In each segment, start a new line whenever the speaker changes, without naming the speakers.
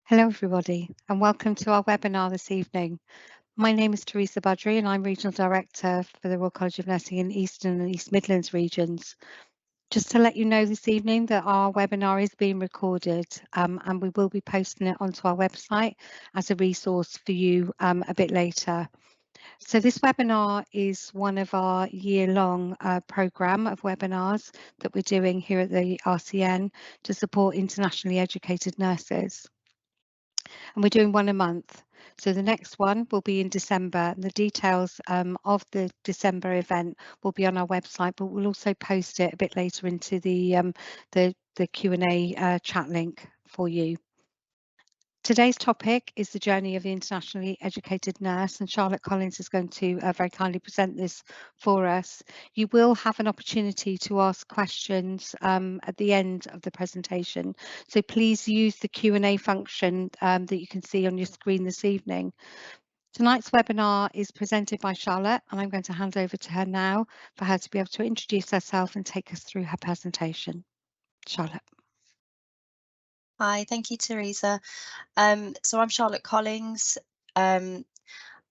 Hello everybody and welcome to our webinar this evening. My name is Teresa Budry and I'm Regional Director for the Royal College of Nursing in Eastern and East Midlands regions. Just to let you know this evening that our webinar is being recorded and we will be posting it onto our website as a resource for you a bit later. So this webinar is one of our year-long programme of webinars that we're doing here at the RCN to support internationally educated nurses. And we're doing one a month. So the next one will be in December. And the details of the December event will be on our website, but we'll also post it a bit later into the Q&A chat link for you. Today's topic is the journey of the internationally educated nurse, and Charlotte Collins is going to very kindly present this for us. You will have an opportunity to ask questions at the end of the presentation, so please use the Q&A function that you can see on your screen this evening. Tonight's webinar is presented by Charlotte, and I'm going to hand over to her now for her to be able to introduce herself and take us through her presentation. Charlotte.
Hi, thank you, Teresa. So I'm Charlotte Collins, and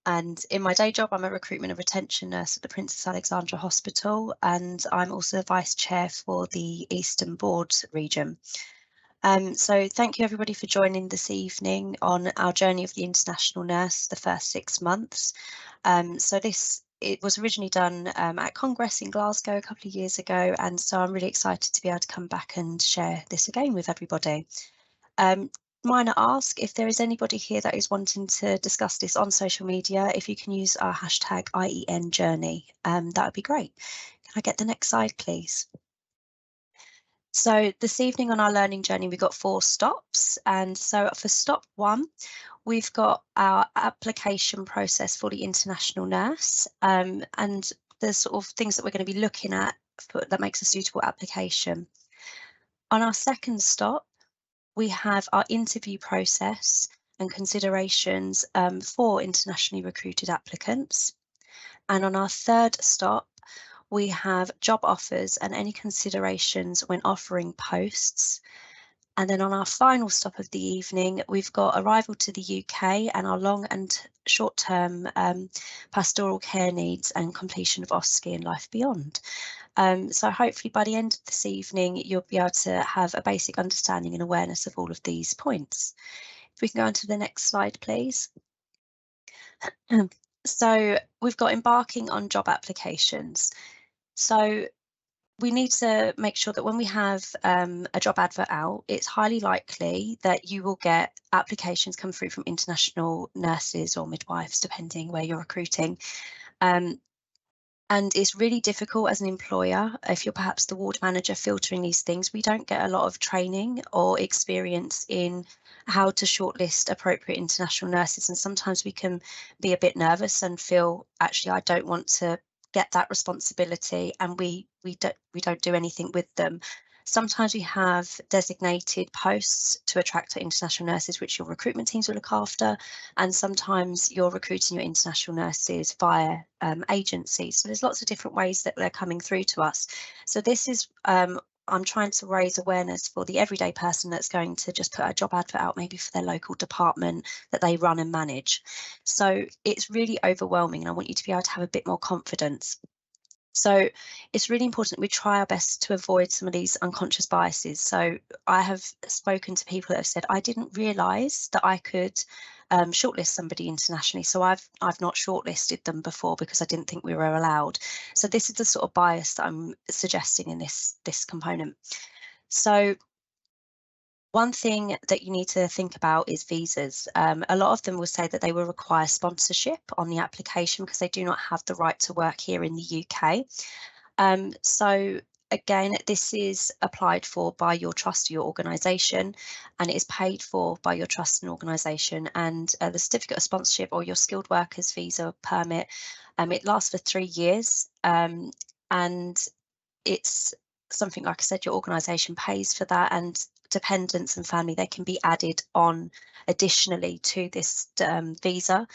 in my day job, I'm a recruitment and retention nurse at the Princess Alexandra Hospital, and I'm also the Vice Chair for the Eastern Board region. So thank you everybody for joining this evening on our journey of the international nurse, the first 6 months. It was originally done at Congress in Glasgow a couple of years ago, and so I'm really excited to be able to come back and share this again with everybody. Minor ask, if there is anybody here that is wanting to discuss this on social media, if you can use our hashtag IEN journey, that would be great. Can I get the next slide, please? So this evening on our learning journey, we've got 4 stops. And so for stop 1, we've got our application process for the international nurse, and the sort of things that we're going to be looking at that makes a suitable application. On our second stop, we have our interview process and considerations for internationally recruited applicants. And on our third stop, we have job offers and any considerations when offering posts. And then on our final stop of the evening, we've got arrival to the UK and our long and short-term pastoral care needs and completion of OSCE and life beyond. So hopefully by the end of this evening, you'll be able to have a basic understanding and awareness of all of these points. If we can go on to the next slide, please. So we've got embarking on job applications. So we need to make sure that when we have a job advert out, it's highly likely that you will get applications come through from international nurses or midwives, depending where you're recruiting. And it's really difficult as an employer, if you're perhaps the ward manager filtering these things, we don't get a lot of training or experience in how to shortlist appropriate international nurses. And sometimes we can be a bit nervous and feel, actually, I don't want to get that responsibility, and we don't do anything with them. Sometimes we have designated posts to attract international nurses, which your recruitment teams will look after, and sometimes you're recruiting your international nurses via agencies. So there's lots of different ways that they're coming through to us. So this is I'm trying to raise awareness for the everyday person that's going to just put a job advert out, maybe for their local department that they run and manage. So it's really overwhelming, and I want you to be able to have a bit more confidence. So it's really important we try our best to avoid some of these unconscious biases. So I have spoken to people that have said, I didn't realise that I could shortlist somebody internationally, so I've not shortlisted them before because I didn't think we were allowed. So this is the sort of bias that I'm suggesting in this component. So one thing that you need to think about is visas. A lot of them will say that they will require sponsorship on the application because they do not have the right to work here in the UK. So again, this is applied for by your trust or your organisation, and it is paid for by your trust and organisation. And the certificate of sponsorship or your skilled workers visa permit, it lasts for 3 years, and it's something, like I said, your organisation pays for that, and dependents and family, they can be added on additionally to this visa.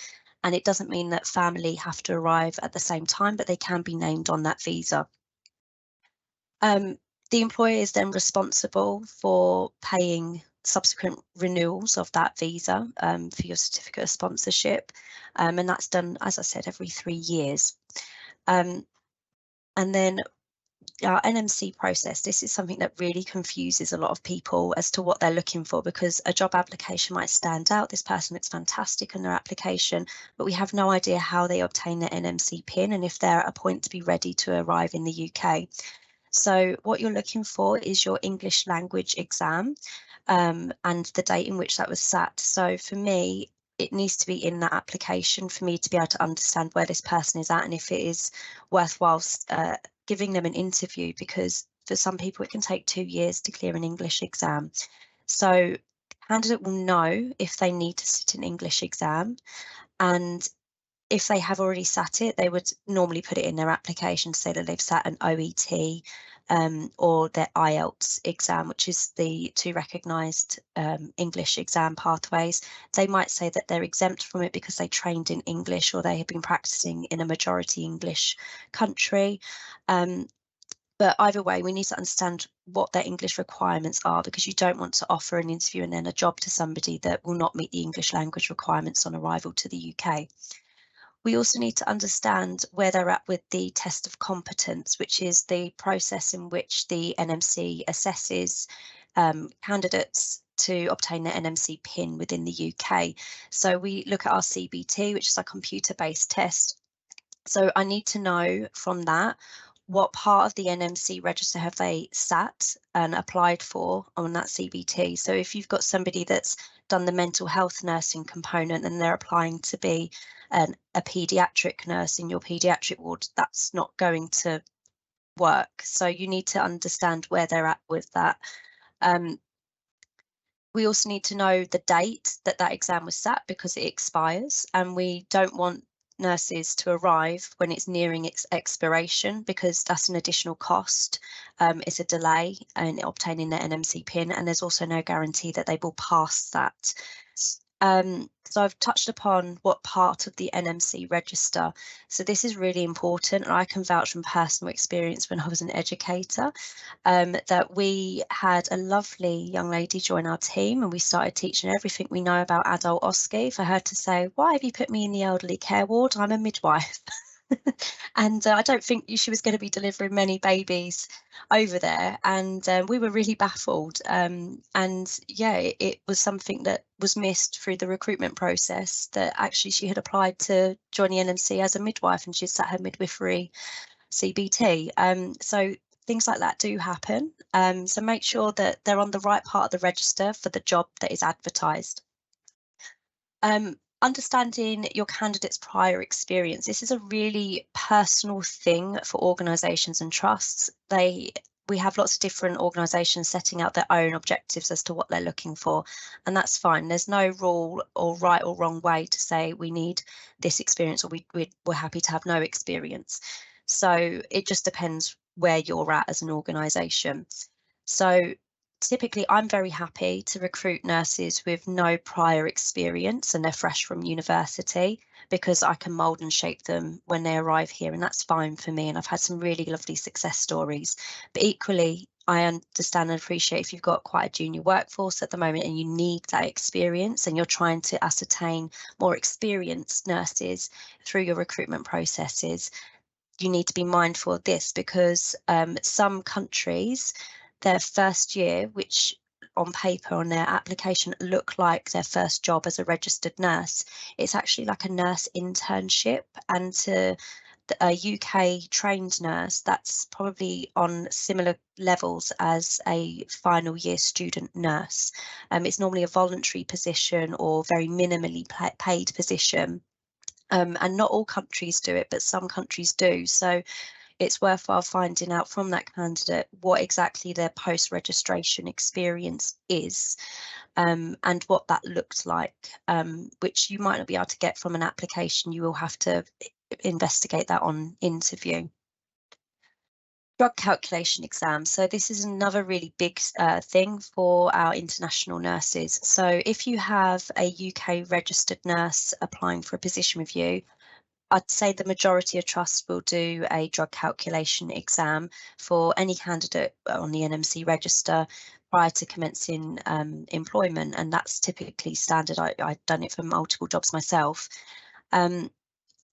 And it doesn't mean that family have to arrive at the same time, but they can be named on that visa. The employer is then responsible for paying subsequent renewals of that visa for your certificate of sponsorship, and that's done, as I said, every 3 years. And then our NMC process, this is something that really confuses a lot of people as to what they're looking for, because a job application might stand out. This person looks fantastic on their application, but we have no idea how they obtain their NMC PIN and if they're at a point to be ready to arrive in the UK. So what you're looking for is your English language exam and the date in which that was sat. So for me, it needs to be in that application for me to be able to understand where this person is at and if it is worthwhile giving them an interview, because for some people it can take 2 years to clear an English exam. So the candidate will know if they need to sit an English exam, and if they have already sat it, they would normally put it in their application to say that they've sat an OET or their IELTS exam, which is the 2 recognised English exam pathways. They might say that they're exempt from it because they trained in English or they have been practicing in a majority English country. But either way, we need to understand what their English requirements are, because you don't want to offer an interview and then a job to somebody that will not meet the English language requirements on arrival to the UK. We also need to understand where they're at with the test of competence, which is the process in which the NMC assesses candidates to obtain their NMC PIN within the UK. So we look at our CBT, which is a computer-based test. So I need to know from that what part of the NMC register have they sat and applied for on that CBT. So if you've got somebody that's done the mental health nursing component and they're applying to be a paediatric nurse in your paediatric ward, that's not going to work. So you need to understand where they're at with that. We also need to know the date that that exam was sat, because it expires, and we don't want nurses to arrive when it's nearing its expiration, because that's an additional cost. It's a delay in obtaining their NMC PIN, and there's also no guarantee that they will pass that. So I've touched upon what part of the NMC register. So this is really important, and I can vouch from personal experience when I was an educator, that we had a lovely young lady join our team, and we started teaching everything we know about adult OSCE for her to say, why have you put me in the elderly care ward? I'm a midwife. And I don't think she was going to be delivering many babies over there, and we were really baffled, and yeah, it was something that was missed through the recruitment process, that actually she had applied to join the NMC as a midwife and she'd sat her midwifery CBT. So things like that do happen, so make sure that they're on the right part of the register for the job that is advertised. Understanding your candidate's prior experience. This is a really personal thing for organisations and trusts. We have lots of different organisations setting out their own objectives as to what they're looking for, and that's fine. There's no rule or right or wrong way to say we need this experience or we're happy to have no experience. So it just depends where you're at as an organisation. So typically, I'm very happy to recruit nurses with no prior experience and they're fresh from university, because I can mould and shape them when they arrive here, and that's fine for me. And I've had some really lovely success stories. But equally, I understand and appreciate if you've got quite a junior workforce at the moment and you need that experience and you're trying to ascertain more experienced nurses through your recruitment processes, you need to be mindful of this, because some countries, their first year, which on paper on their application look like their first job as a registered nurse, it's actually like a nurse internship, and to a UK trained nurse, that's probably on similar levels as a final year student nurse. It's normally a voluntary position or very minimally paid position. And not all countries do it, but some countries do. So it's worthwhile finding out from that candidate what exactly their post-registration experience is, and what that looks like, which you might not be able to get from an application. You will have to investigate that on interview. Drug calculation exam. So this is another really big thing for our international nurses. So if you have a UK registered nurse applying for a position with you, I'd say the majority of trusts will do a drug calculation exam for any candidate on the NMC register. prior to commencing employment, and that's typically standard. I've done it for multiple jobs myself.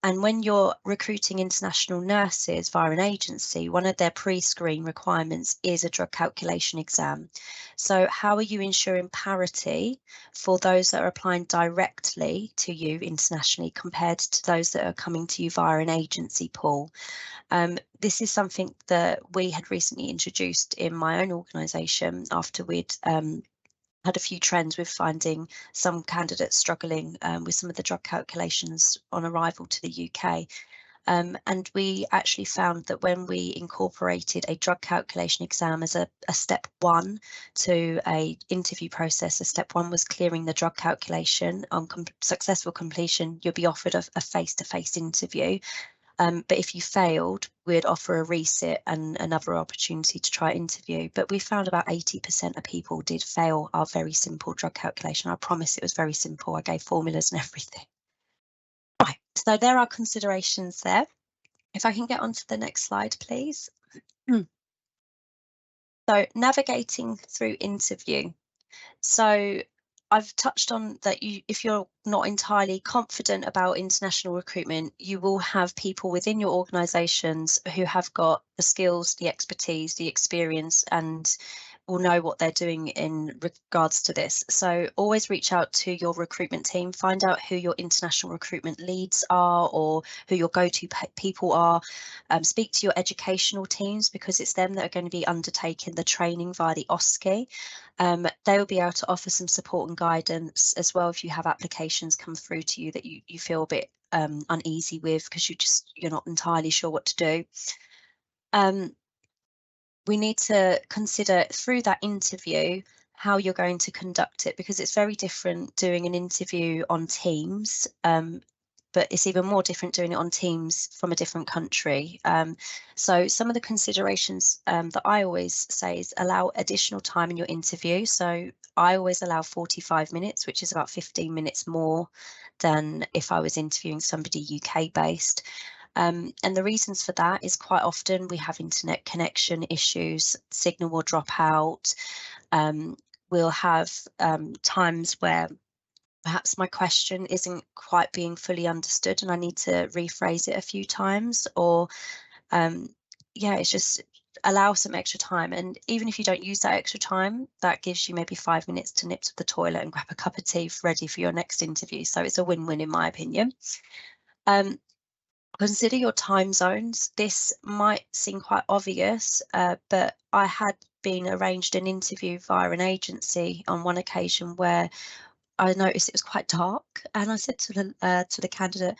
And when you're recruiting international nurses via an agency, one of their pre-screen requirements is a drug calculation exam. So how are you ensuring parity for those that are applying directly to you internationally compared to those that are coming to you via an agency pool? This is something that we had recently introduced in my own organisation after we'd had a few trends with finding some candidates struggling with some of the drug calculations on arrival to the UK. And we actually found that when we incorporated a drug calculation exam as a step one to a interview process, step one was clearing the drug calculation. On successful completion, you'll be offered a face-to-face interview. But if you failed, we'd offer a resit and another opportunity to try interview. But we found about 80% of people did fail our very simple drug calculation. I promise it was very simple. I gave formulas and everything. Right, so there are considerations there. If I can get on to the next slide, please. So navigating through interview. So I've touched on that if you're not entirely confident about international recruitment, you will have people within your organisations who have got the skills, the expertise, the experience, and will know what they're doing in regards to this. So always reach out to your recruitment team, find out who your international recruitment leads are or who your go-to people are. Speak to your educational teams because it's them that are going to be undertaking the training via the OSCE. They will be able to offer some support and guidance as well if you have applications come through to you that you feel a bit uneasy with because you're not entirely sure what to do. We need to consider through that interview how you're going to conduct it because it's very different doing an interview on Teams, but it's even more different doing it on Teams from a different country. So some of the considerations that I always say is allow additional time in your interview. So I always allow 45 minutes, which is about 15 minutes more than if I was interviewing somebody UK based. And the reasons for that is quite often we have internet connection issues, signal will drop out. We'll have times where perhaps my question isn't quite being fully understood and I need to rephrase it a few times, or yeah, it's just allow some extra time. And even if you don't use that extra time, that gives you maybe 5 minutes to nip to the toilet and grab a cup of tea ready for your next interview. So it's a win-win in my opinion. Consider your time zones. This might seem quite obvious, but I had been arranged an interview via an agency on one occasion where I noticed it was quite dark, and I said to the candidate,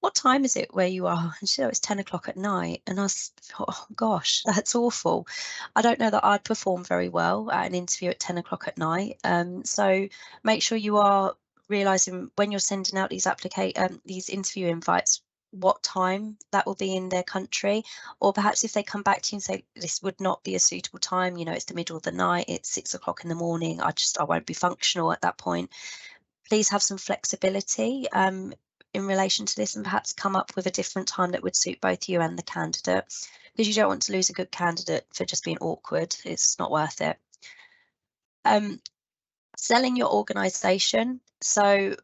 "What time is it where you are?" And she said, "Oh, it's 10 o'clock at night." And I thought, "Oh gosh, that's awful." I don't know that I'd perform very well at an interview at 10 o'clock at night. So make sure you are realising when you're sending out these interview invites what time that will be in their country, or perhaps if they come back to you and say this would not be a suitable time, you know, it's the middle of the night, it's 6 o'clock in the morning, I won't be functional at that point. Please have some flexibility in relation to this and perhaps come up with a different time that would suit both you and the candidate, because you don't want to lose a good candidate for just being awkward. It's not worth it. Selling your organisation. So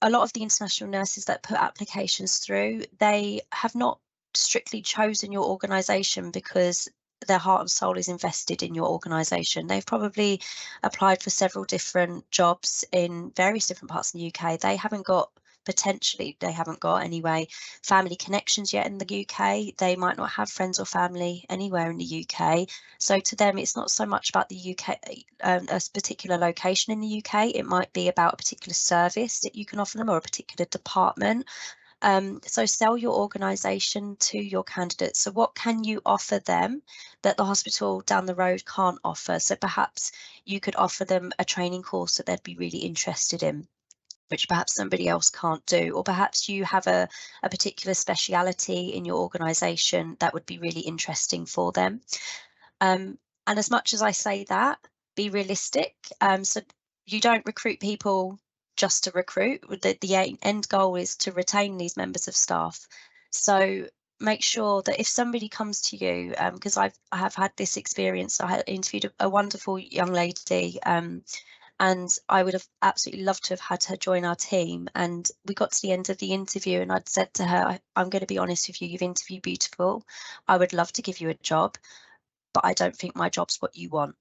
a lot of the international nurses that put applications through, they have not strictly chosen your organisation because their heart and soul is invested in your organisation. They've probably applied for several different jobs in various different parts of the UK. They haven't got anyway family connections yet in the UK. They might not have friends or family anywhere in the UK. So to them, it's not so much about the UK, a particular location in the UK. It might be about a particular service that you can offer them or a particular department. So sell your organisation to your candidates. So what can you offer them that the hospital down the road can't offer? So perhaps you could offer them a training course that they'd be really interested in, which perhaps somebody else can't do, or perhaps you have a particular speciality in your organisation that would be really interesting for them. And as much as I say that, be realistic. So you don't recruit people just to recruit. The end goal is to retain these members of staff. So make sure that if somebody comes to you, because I have had this experience, I had interviewed a wonderful young lady, and I would have absolutely loved to have had her join our team. And we got to the end of the interview and I'd said to her, I'm going to be honest with you, you've interviewed beautiful. I would love to give you a job, but I don't think my job's what you want.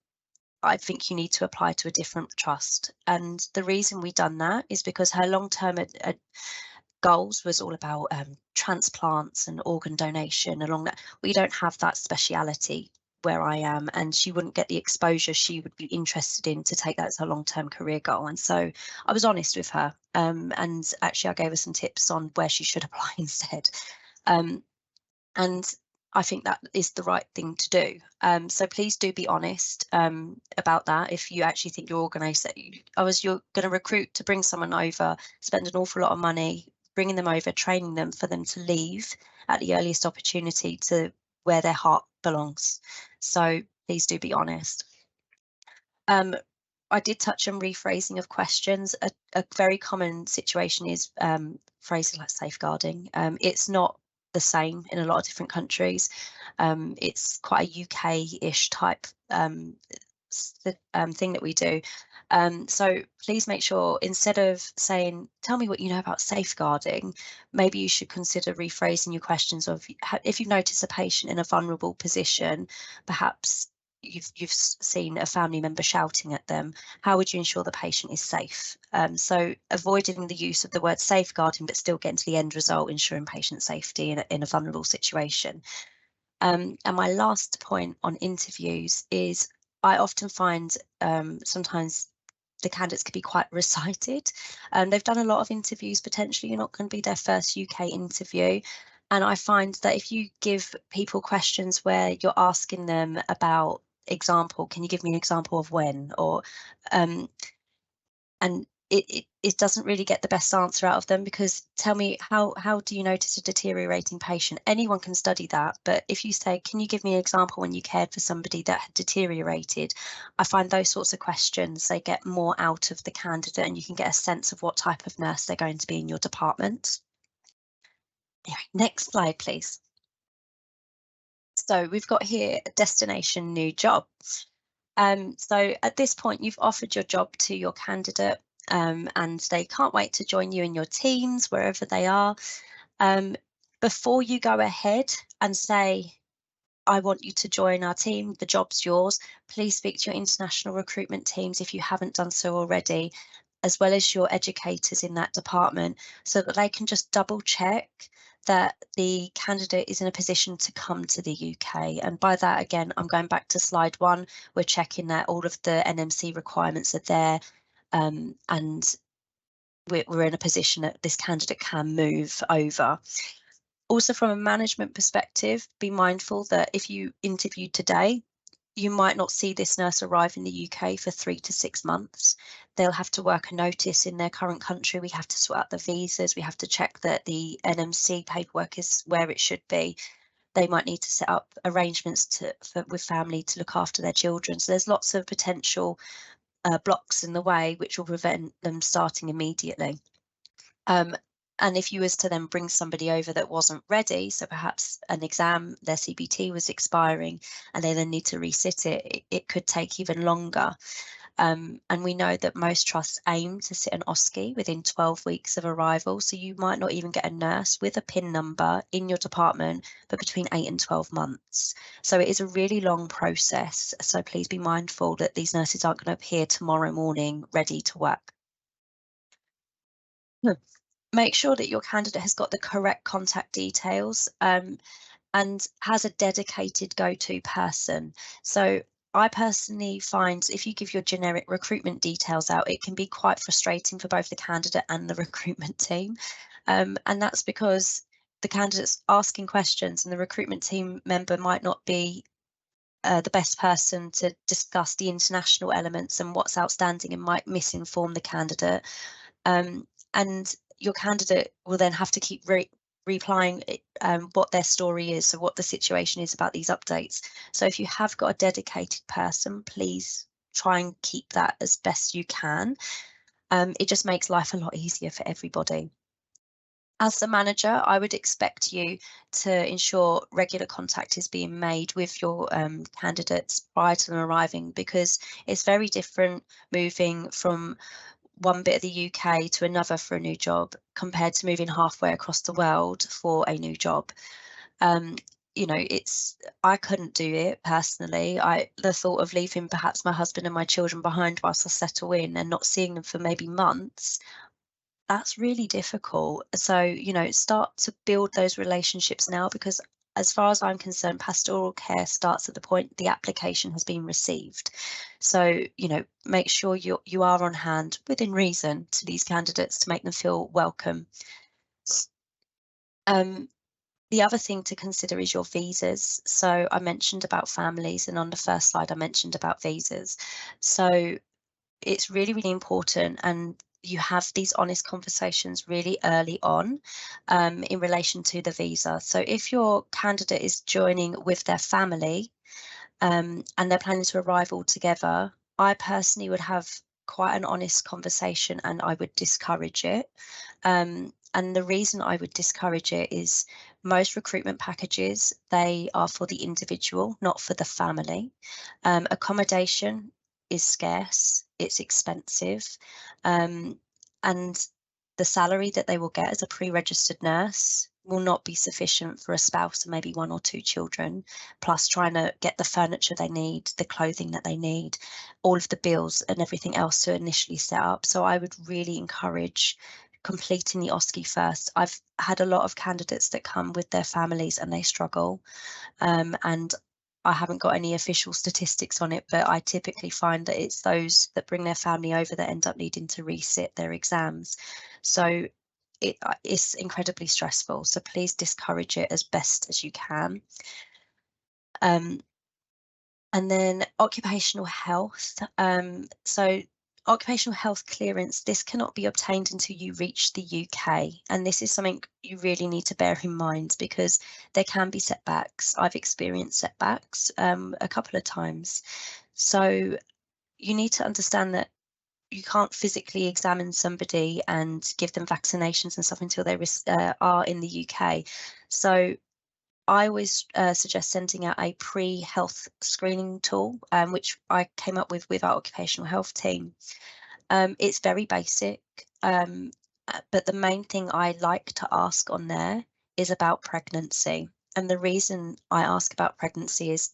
I think you need to apply to a different trust. And the reason we done that is because her long-term goals was all about transplants and organ donation along that. We don't have that speciality where I am, and she wouldn't get the exposure she would be interested in to take that as her long-term career goal. And so I was honest with her, and actually I gave her some tips on where she should apply instead. And I think that is the right thing to do. So please do be honest about that. If you actually think you're organised, that you're going to recruit to bring someone over, spend an awful lot of money bringing them over, training them for them to leave at the earliest opportunity to where their heart belongs. So please do be honest. I did touch on rephrasing of questions. A very common situation is phrases like safeguarding. It's not the same in a lot of different countries. It's quite a UK-ish type thing that we do. So please make sure, instead of saying, tell me what you know about safeguarding, maybe you should consider rephrasing your questions of, if you notice a patient in a vulnerable position, perhaps you've seen a family member shouting at them, how would you ensure the patient is safe? So avoiding the use of the word safeguarding, but still getting to the end result, ensuring patient safety in a vulnerable situation. And my last point on interviews is I often find sometimes the candidates could be quite recited. They've done a lot of interviews, potentially you're not going to be their first UK interview. And I find that if you give people questions where you're asking them about example, can you give me an example of when, or and it doesn't really get the best answer out of them, because tell me, how do you notice a deteriorating patient? Anyone can study that, but if you say, can you give me an example when you cared for somebody that had deteriorated? I find those sorts of questions, they get more out of the candidate and you can get a sense of what type of nurse they're going to be in your department. Anyway, next slide, please. So we've got here a destination new job. So at this point, you've offered your job to your candidate, and they can't wait to join you in your teams, wherever they are. Before you go ahead and say, I want you to join our team, the job's yours, please speak to your international recruitment teams if you haven't done so already, as well as your educators in that department, so that they can just double check that the candidate is in a position to come to the UK. And by that, again, I'm going back to slide 1. We're checking that all of the NMC requirements are there, and we're in a position that this candidate can move over. Also, from a management perspective, be mindful that if you interviewed today, you might not see this nurse arrive in the UK for 3 to 6 months. They'll have to work a notice in their current country. We have to sort out the visas. We have to check that the NMC paperwork is where it should be. They might need to set up arrangements with family to look after their children. So there's lots of potential blocks in the way which will prevent them starting immediately. And if you was to then bring somebody over that wasn't ready, so perhaps an exam, their CBT was expiring and they then need to resit it, it could take even longer. And we know that most trusts aim to sit an OSCE within 12 weeks of arrival. So you might not even get a nurse with a PIN number in your department, but between 8 and 12 months. So it is a really long process. So please be mindful that these nurses aren't going to appear tomorrow morning ready to work. Make sure that your candidate has got the correct contact details and has a dedicated go-to person. So I personally find if you give your generic recruitment details out, it can be quite frustrating for both the candidate and the recruitment team. And that's because the candidate's asking questions and the recruitment team member might not be the best person to discuss the international elements and what's outstanding, and might misinform the candidate. And your candidate will then have to keep replying what their story is, so what the situation is about these updates. So if you have got a dedicated person, please try and keep that as best you can. It just makes life a lot easier for everybody. As the manager, I would expect you to ensure regular contact is being made with your candidates prior to them arriving, because it's very different moving from one bit of the UK to another for a new job compared to moving halfway across the world for a new job. You know, I couldn't do it personally. The thought of leaving perhaps my husband and my children behind whilst I settle in and not seeing them for maybe months, that's really difficult. So, you know, start to build those relationships now, because as far as I'm concerned, pastoral care starts at the point the application has been received. So, you know, make sure you are on hand within reason to these candidates to make them feel welcome. The other thing to consider is your visas. So I mentioned about families, and on the first slide I mentioned about visas. So it's really, really important, and you have these honest conversations really early on in relation to the visa. So if your candidate is joining with their family and they're planning to arrive all together, I personally would have quite an honest conversation and I would discourage it. And the reason I would discourage it is most recruitment packages, they are for the individual, not for the family. Accommodation is scarce, it's expensive, and the salary that they will get as a pre-registered nurse will not be sufficient for a spouse and maybe 1 or 2 children, plus trying to get the furniture they need, the clothing that they need, all of the bills and everything else to initially set up. So I would really encourage completing the OSCE first. I've had a lot of candidates that come with their families and they struggle, and I haven't got any official statistics on it, but I typically find that it's those that bring their family over that end up needing to resit their exams. So it's incredibly stressful. So please discourage it as best as you can. And then occupational health. So occupational health clearance, this cannot be obtained until you reach the UK. And this is something you really need to bear in mind, because there can be setbacks. I've experienced setbacks a couple of times. So you need to understand that you can't physically examine somebody and give them vaccinations and stuff until they are in the UK. So I always suggest sending out a pre-health screening tool, which I came up with our occupational health team. It's very basic, but the main thing I like to ask on there is about pregnancy. And the reason I ask about pregnancy is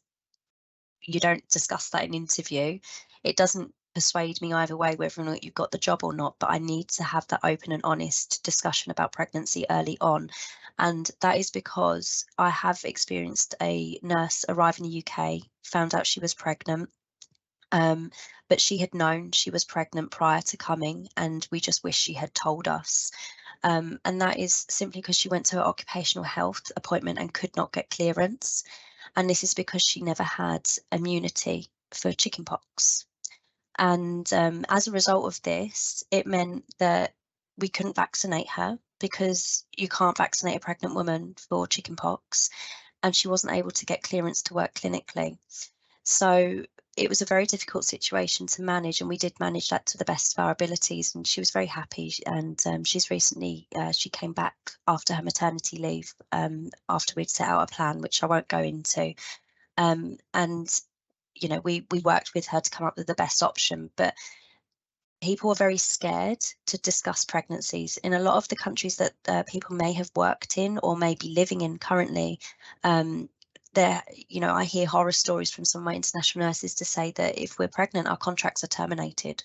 you don't discuss that in interview. It doesn't persuade me either way whether or not you've got the job or not, but I need to have that open and honest discussion about pregnancy early on. And that is because I have experienced a nurse arrive in the UK, found out she was pregnant, but she had known she was pregnant prior to coming, and we just wish she had told us. And that is simply because she went to her occupational health appointment and could not get clearance. And this is because she never had immunity for chickenpox. And as a result of this, it meant that we couldn't vaccinate her, because you can't vaccinate a pregnant woman for chickenpox, and she wasn't able to get clearance to work clinically. So it was a very difficult situation to manage, and we did manage that to the best of our abilities, and she was very happy. And she's recently, she came back after her maternity leave, after we'd set out a plan, which I won't go into. And you know, we worked with her to come up with the best option, but people are very scared to discuss pregnancies. In a lot of the countries that people may have worked in or may be living in currently, there, you know, I hear horror stories from some of my international nurses to say that if we're pregnant, our contracts are terminated.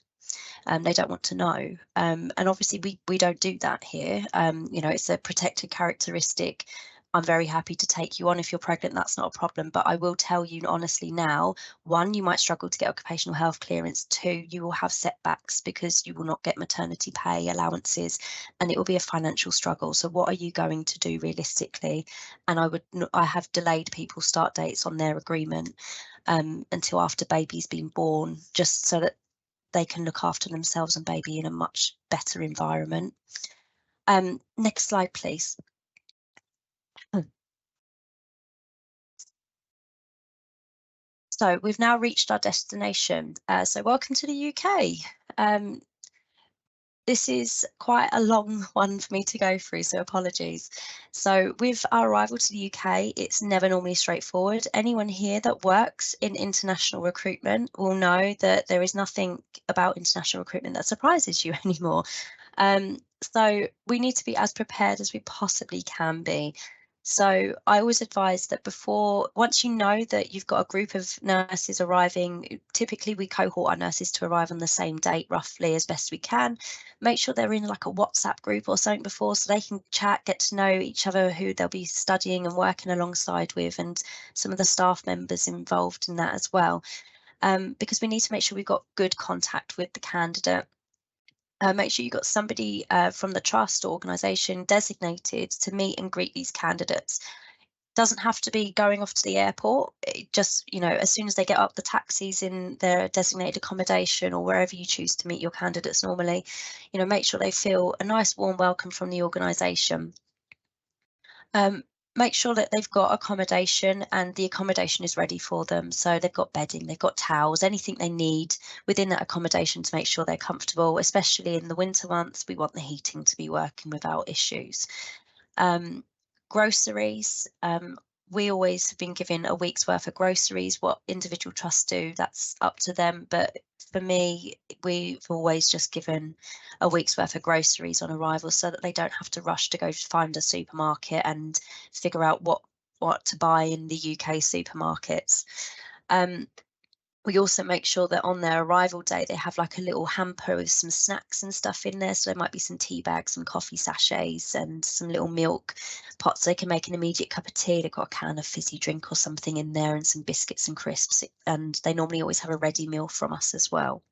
They don't want to know. And obviously we don't do that here. You know, it's a protected characteristic. I'm very happy to take you on if you're pregnant, that's not a problem. But I will tell you honestly now, 1, you might struggle to get occupational health clearance. 2, you will have setbacks because you will not get maternity pay allowances, and it will be a financial struggle. So what are you going to do realistically? And I have delayed people's start dates on their agreement until after baby's been born, just so that they can look after themselves and baby in a much better environment. Next slide, please. So we've now reached our destination. So welcome to the UK. This is quite a long one for me to go through, so apologies. So with our arrival to the UK, it's never normally straightforward. Anyone here that works in international recruitment will know that there is nothing about international recruitment that surprises you anymore. So we need to be as prepared as we possibly can be. So I always advise that once you know that you've got a group of nurses arriving, typically we cohort our nurses to arrive on the same date roughly as best we can. Make sure they're in like a WhatsApp group or something before so they can chat, get to know each other, who they'll be studying and working alongside with, and some of the staff members involved in that as well. Because we need to make sure we've got good contact with the candidate. Make sure you've got somebody from the trust or organisation designated to meet and greet these candidates. Doesn't have to be going off to the airport. It just, as soon as they get up the taxis in their designated accommodation or wherever you choose to meet your candidates normally, make sure they feel a nice warm welcome from the organisation. Make sure that they've got accommodation and the accommodation is ready for them. So they've got bedding, they've got towels, anything they need within that accommodation to make sure they're comfortable, especially in the winter months. We want the heating to be working without issues. Groceries. We always have been given a week's worth of groceries. What individual trusts do, that's up to them. But for me, we've always just given a week's worth of groceries on arrival so that they don't have to rush to go find a supermarket and figure out what to buy in the UK supermarkets. We also make sure that on their arrival day, they have like a little hamper with some snacks and stuff in there. So there might be some tea bags, some coffee sachets and some little milk pots. So they can make an immediate cup of tea. They've got a can of fizzy drink or something in there and some biscuits and crisps. And they normally always have a ready meal from us as well.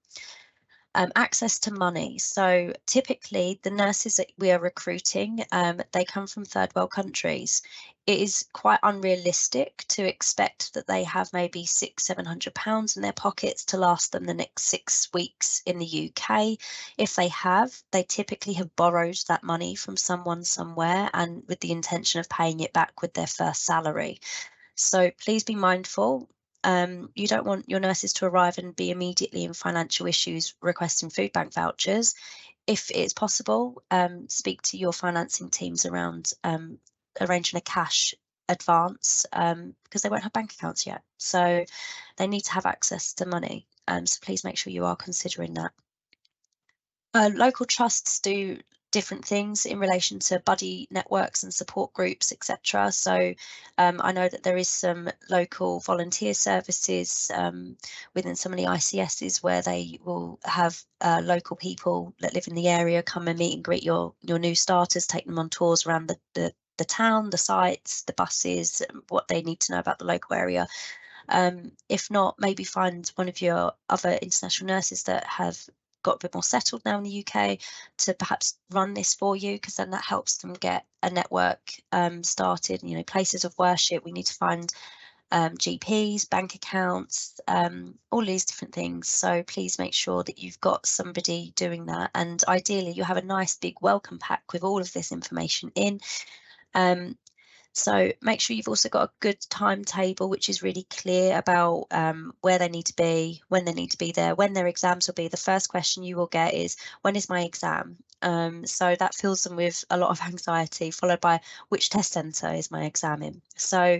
Access to money. So typically the nurses that we are recruiting, they come from third world countries. It is quite unrealistic to expect that they have maybe £600-700 in their pockets to last them the next 6 weeks in the UK. If they have, they typically have borrowed that money from someone somewhere and with the intention of paying it back with their first salary. So please be mindful. You don't want your nurses to arrive and be immediately in financial issues requesting food bank vouchers. If it's possible, speak to your financing teams around arranging a cash advance because they won't have bank accounts yet. So they need to have access to money. So please make sure you are considering that. Local trusts do different things in relation to buddy networks and support groups, etc. So I know that there is some local volunteer services within some of the ICSs where they will have local people that live in the area come and meet and greet your new starters, take them on tours around the town, the sites, the buses, what they need to know about the local area. If not, maybe find one of your other international nurses that have got a bit more settled now in the UK to perhaps run this for you, because then that helps them get a network started. Places of worship, we need to find GPs, bank accounts, all these different things. So please make sure that you've got somebody doing that, and ideally you have a nice big welcome pack with all of this information in. So make sure you've also got a good timetable, which is really clear about where they need to be, when they need to be there, when their exams will be. The first question you will get is, when is my exam? So that fills them with a lot of anxiety, followed by, which test centre is my exam in? So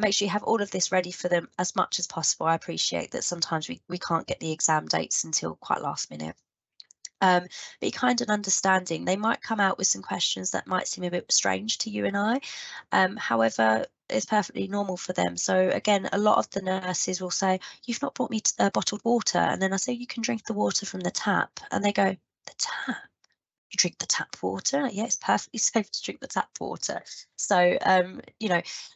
make sure you have all of this ready for them as much as possible. I appreciate that sometimes we can't get the exam dates until quite last minute. Be kind and understanding. They might come out with some questions that might seem a bit strange to you and I. However, it's perfectly normal for them. So again, a lot of the nurses will say, "You've not brought me bottled water," and then I say, "You can drink the water from the tap," and they go, "The tap? You drink the tap water?" Yeah, it's perfectly safe to drink the tap water. So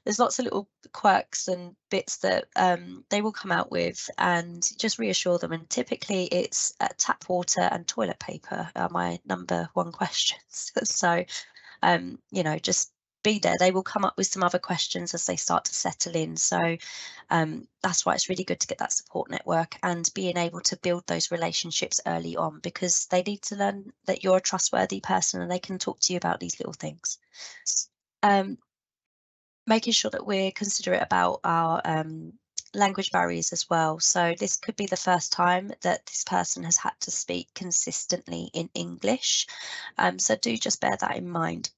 there's lots of little quirks and bits that they will come out with, and just reassure them. And typically it's tap water and toilet paper are my number one questions. So just be there. They will come up with some other questions as they start to settle in. So that's why it's really good to get that support network and being able to build those relationships early on, because they need to learn that you're a trustworthy person and they can talk to you about these little things. Making sure that we're considerate about our language barriers as well. So this could be the first time that this person has had to speak consistently in English. So do just bear that in mind.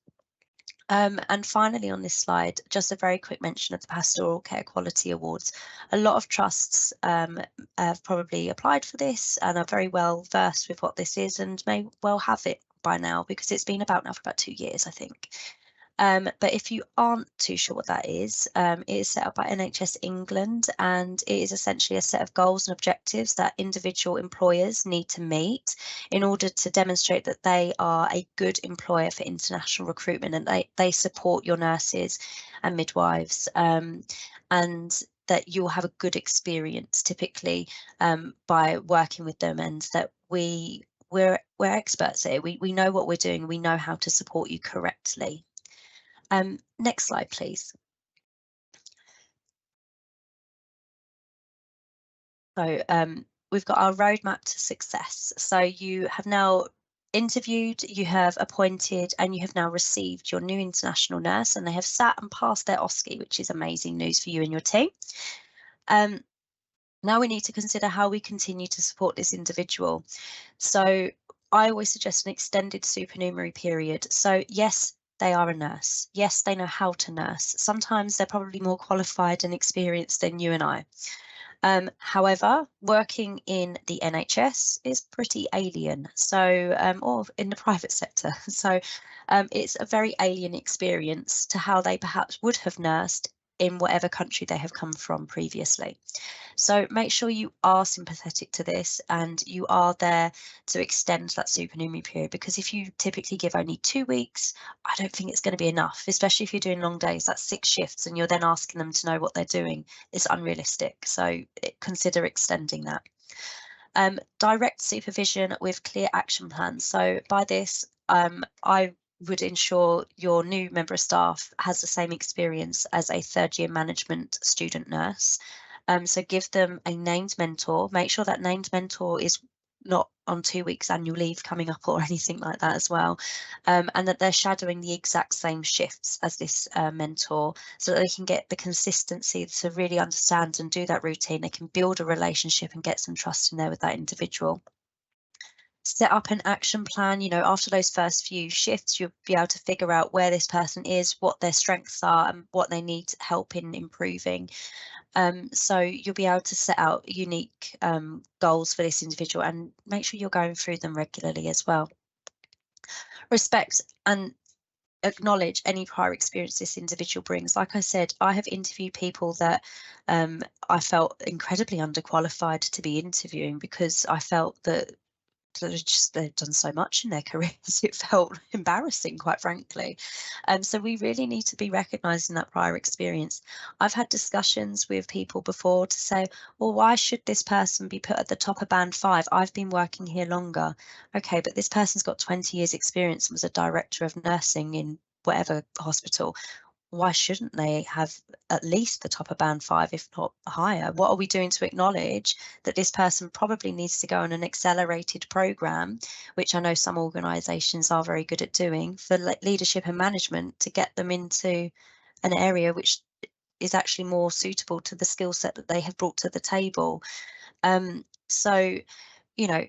And finally on this slide, just a very quick mention of the Pastoral Care Quality Awards. A lot of trusts have probably applied for this and are very well versed with what this is and may well have it by now, because it's been about now for about 2 years, I think. But if you aren't too sure what that is, it is set up by NHS England, and it is essentially a set of goals and objectives that individual employers need to meet in order to demonstrate that they are a good employer for international recruitment, and they support your nurses and midwives, and that you'll have a good experience typically by working with them, and that we're experts here. We know what we're doing. We know how to support you correctly. Next slide, please. So we've got our roadmap to success. So you have now interviewed, you have appointed, and you have now received your new international nurse, and they have sat and passed their OSCE, which is amazing news for you and your team. Now we need to consider how we continue to support this individual. So I always suggest an extended supernumerary period. So yes, they are a nurse. Yes, they know how to nurse. Sometimes they're probably more qualified and experienced than you and I. However, working in the NHS is pretty alien, so or in the private sector. So it's a very alien experience to how they perhaps would have nursed in whatever country they have come from previously. So make sure you are sympathetic to this and you are there to extend that supernumerary period, because if you typically give only 2 weeks, I don't think it's going to be enough, especially if you're doing long days. That's 6 shifts and you're then asking them to know what they're doing. It's unrealistic. So consider extending that. Direct supervision with clear action plans. So by this, I would ensure your new member of staff has the same experience as a third-year management student nurse. So give them a named mentor. Make sure that named mentor is not on 2 weeks annual leave coming up or anything like that as well, and that they're shadowing the exact same shifts as this mentor, so that they can get the consistency to really understand and do that routine. They can build a relationship and get some trust in there with that individual. Set up an action plan. You know, after those first few shifts, you'll be able to figure out where this person is, what their strengths are, and what they need help in improving. So you'll be able to set out unique goals for this individual and make sure you're going through them regularly as well. Respect and acknowledge any prior experience this individual brings. Like I said, I have interviewed people that I felt incredibly underqualified to be interviewing, because I felt that they've done so much in their careers. It felt embarrassing, quite frankly. So we really need to be recognising that prior experience. I've had discussions with people before to say, well, why should this person be put at the top of band 5? I've been working here longer. Okay, but this person's got 20 years experience and was a director of nursing in whatever hospital. Why shouldn't they have at least the top of band 5, if not higher? What are we doing to acknowledge that this person probably needs to go on an accelerated programme, which I know some organisations are very good at doing, for leadership and management, to get them into an area which is actually more suitable to the skill set that they have brought to the table. So, you know,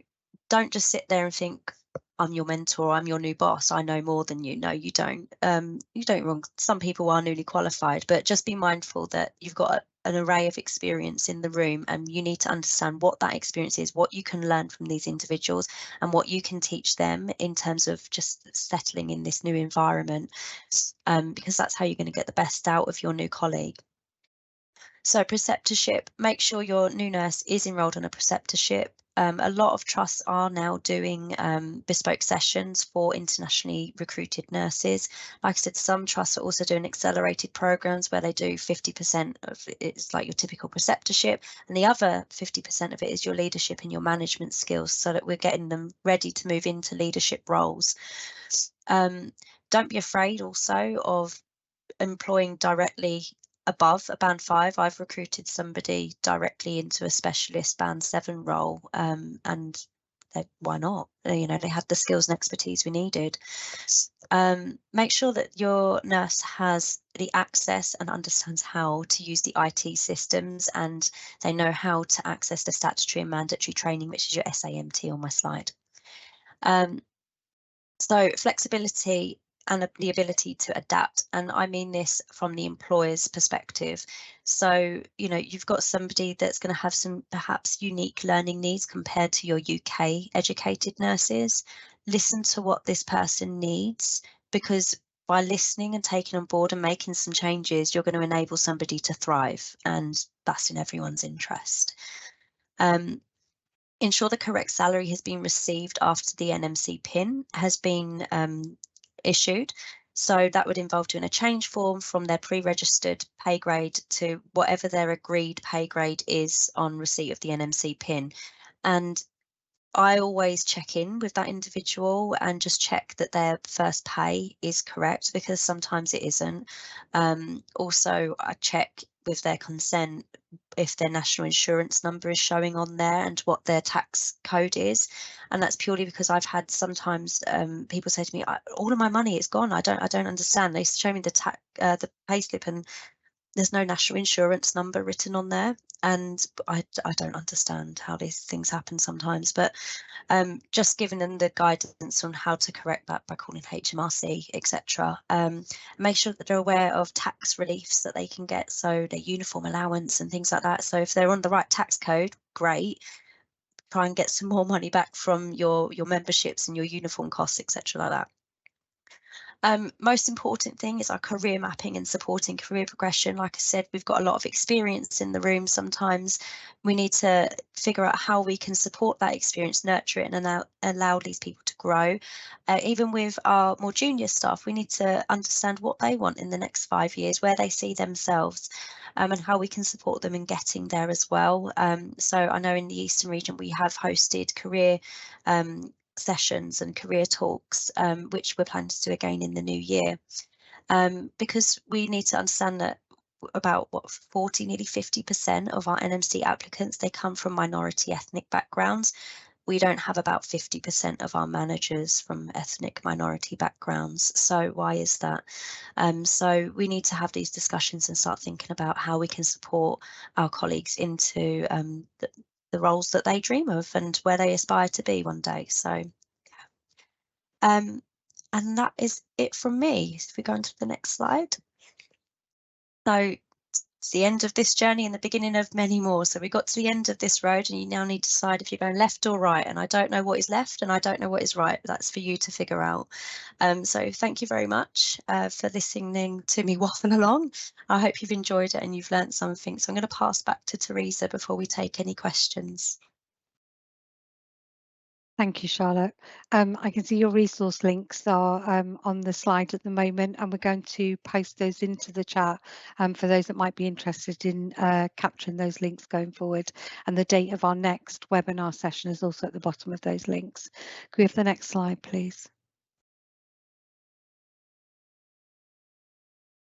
don't just sit there and think, I'm your mentor, I'm your new boss, I know more than you. No, you don't. You don't wrong. Some people are newly qualified, but just be mindful that you've got an array of experience in the room, and you need to understand what that experience is, what you can learn from these individuals, and what you can teach them in terms of just settling in this new environment, because that's how you're going to get the best out of your new colleague. So preceptorship, make sure your new nurse is enrolled on a preceptorship. A lot of trusts are now doing bespoke sessions for internationally recruited nurses. Like I said, some trusts are also doing accelerated programs where they do 50% of it's like your typical preceptorship, and the other 50% of it is your leadership and your management skills, so that we're getting them ready to move into leadership roles. Don't be afraid also of employing directly above a band 5. I've recruited somebody directly into a specialist band 7 role, and why not? You know, they had the skills and expertise we needed. Make sure that your nurse has the access and understands how to use the IT systems, and they know how to access the statutory and mandatory training, which is your SAMT on my slide. So flexibility and the ability to adapt, and I mean this from the employer's perspective. So, you know, you've got somebody that's going to have some perhaps unique learning needs compared to your UK educated nurses. Listen to what this person needs, because by listening and taking on board and making some changes, you're going to enable somebody to thrive, and that's in everyone's interest. Ensure the correct salary has been received after the NMC PIN has been issued. So that would involve doing a change form from their pre-registered pay grade to whatever their agreed pay grade is on receipt of the NMC PIN. And I always check in with that individual and just check that their first pay is correct, because sometimes it isn't. Also, I check with their consent if their national insurance number is showing on there and what their tax code is. And that's purely because I've had sometimes people say to me, all of my money is gone. I don't understand. They show me the payslip and there's no national insurance number written on there. And I don't understand how these things happen sometimes, but just giving them the guidance on how to correct that by calling HMRC, etc. Make sure that they're aware of tax reliefs that they can get, so their uniform allowance and things like that. So if they're on the right tax code, great. Try and get some more money back from your memberships and your uniform costs, etc. like that. Most important thing is our career mapping and supporting career progression. Like I said, we've got a lot of experience in the room. Sometimes we need to figure out how we can support that experience, nurture it, and allow these people to grow. Even with our more junior staff, we need to understand what they want in the next 5 years, where they see themselves, and how we can support them in getting there as well. So I know in the Eastern region we have hosted career sessions and career talks, which we're planning to do again in the new year, because we need to understand that about 40, nearly 50% of our NMC applicants, they come from minority ethnic backgrounds. We don't have about 50% of our managers from ethnic minority backgrounds. So why is that? So we need to have these discussions and start thinking about how we can support our colleagues into the roles that they dream of and where they aspire to be one day. So, and that is it from me. If we go on to the next slide. So it's the end of this journey and the beginning of many more. So we got to the end of this road and you now need to decide if you're going left or right. And I don't know what is left and I don't know what is right. That's for you to figure out. So thank you very much for listening to me waffle along. I hope you've enjoyed it and you've learned something. So I'm going to pass back to Teresa before we take any questions.
Thank you, Charlotte. I can see your resource links are on the slide at the moment, and we're going to post those into the chat for those that might be interested in capturing those links going forward. And the date of our next webinar session is also at the bottom of those links. Can we have the next slide, please?